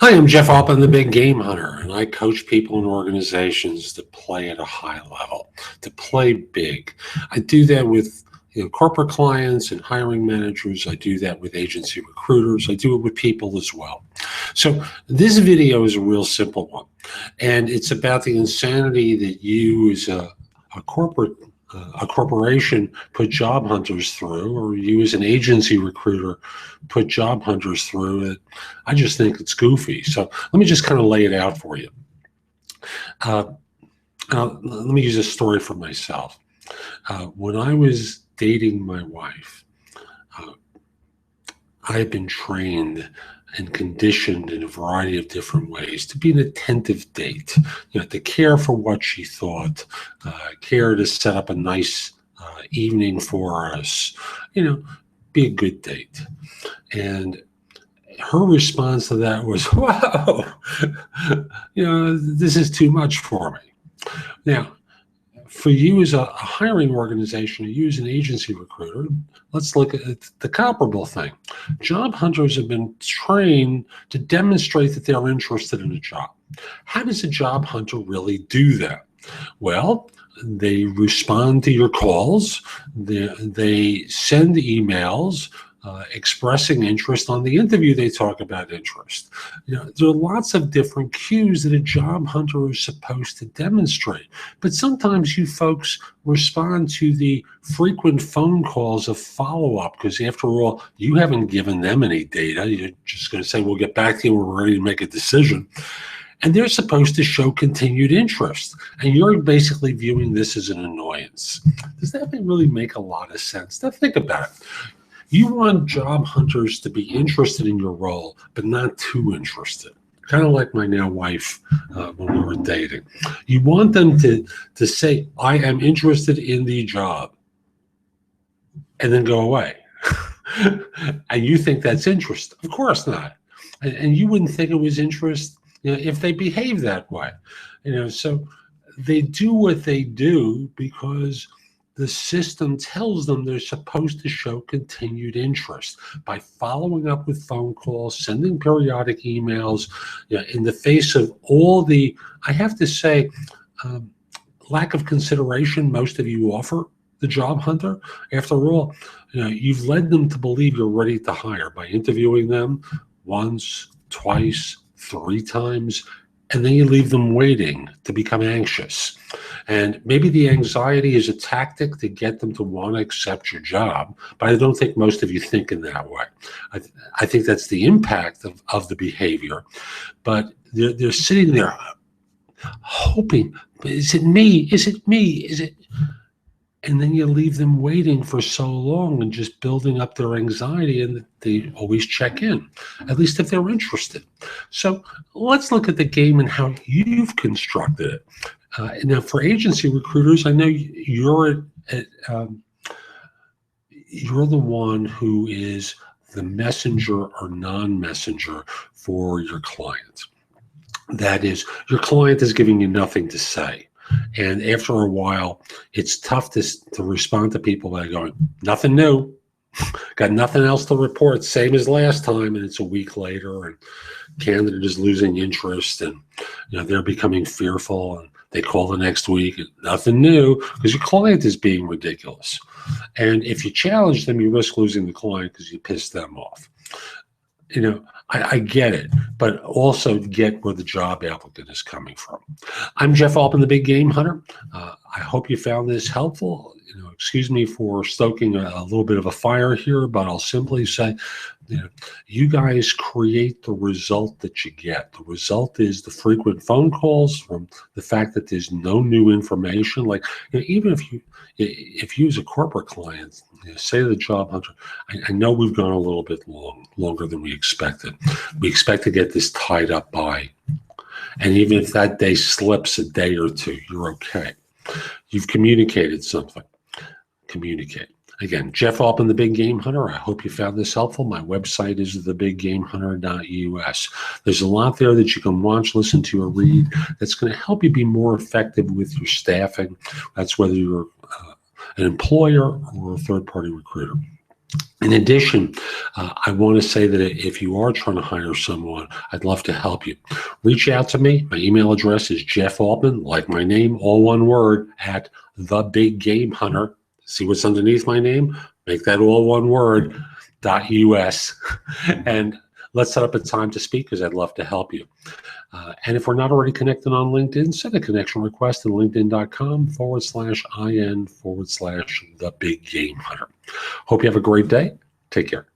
Hi, I'm Jeff Altman, the Big Game Hunter, and I coach people and organizations to play at a high level, to play big. I do that with corporate clients and hiring managers. I do that with agency recruiters. I do it with people as well. So this video is a real simple one, and it's about the insanity that you as a corporation put job hunters through, or you as an agency recruiter put job hunters through. I just think it's goofy. So let me just kind of lay it out for you. Let me use a story for myself. When I was dating my wife, I had been trained and conditioned in a variety of different ways to be an attentive date, to care for what she thought, care to set up a nice evening for us, be a good date. And her response to that was, wow, this is too much for me. Now, for you as a hiring organization, or you as an agency recruiter, let's look at the comparable thing. Job hunters have been trained to demonstrate that they're interested in a job. How does a job hunter really do that? Well, they respond to your calls, they send emails, expressing interest. On the interview, they talk about interest. There are lots of different cues that a job hunter is supposed to demonstrate. But sometimes you folks respond to the frequent phone calls of follow-up, because after all, you haven't given them any data. You're just going to say, we'll get back to you when we're ready to make a decision. And they're supposed to show continued interest. And you're basically viewing this as an annoyance. Does that really make a lot of sense? Now think about it. You want job hunters to be interested in your role, but not too interested. Kind of like my now wife when we were dating. You want them to say, I am interested in the job, and then go away. And you think that's interest. Of course not. And you wouldn't think it was interest if they behave that way. So they do what they do because the system tells them they're supposed to show continued interest by following up with phone calls, sending periodic emails, in the face of all the, I have to say, lack of consideration most of you offer the job hunter. After all, you've led them to believe you're ready to hire by interviewing them once, twice, 3 times, and then you leave them waiting to become anxious. And maybe the anxiety is a tactic to get them to want to accept your job, but I don't think most of you think in that way. I think that's the impact of the behavior. But they're sitting there hoping, is it me? Is it me? Is it? And then you leave them waiting for so long and just building up their anxiety, and they always check in, at least if they're interested. So let's look at the game and how you've constructed it. Now, for agency recruiters, I know you're the one who is the messenger or non-messenger for your client. That is, your client is giving you nothing to say. And after a while, it's tough to respond to people that are going, nothing new, got nothing else to report, same as last time, and it's a week later, and candidate is losing interest, and they're becoming fearful, and they call the next week, and nothing new, because your client is being ridiculous. And if you challenge them, you risk losing the client because you piss them off. I get it, but also get where the job applicant is coming from. I'm Jeff Altman, the Big Game Hunter. I hope you found this helpful. Excuse me for stoking a little bit of a fire here, but I'll simply say, you guys create the result that you get. The result is the frequent phone calls, from the fact that there's no new information. Like, even if you as a corporate client, say to the job hunter, I know we've gone a little bit longer than we expected. We expect to get this tied up by, and even if that day slips a day or two, you're okay. You've communicated something. Communicate. Again, Jeff Altman, the Big Game Hunter. I hope you found this helpful. My website is thebiggamehunter.us. There's a lot there that you can watch, listen to, or read that's going to help you be more effective with your staffing. That's whether you're an employer or a third-party recruiter. In addition, I want to say that if you are trying to hire someone, I'd love to help you. Reach out to me. My email address is Jeff Altman, like my name, all one word, at The Big Game Hunter. See what's underneath my name? Make that all one word, .us. And let's set up a time to speak because I'd love to help you. And if we're not already connected on LinkedIn, send a connection request at linkedin.com/IN/The Big Game Hunter. Hope you have a great day. Take care.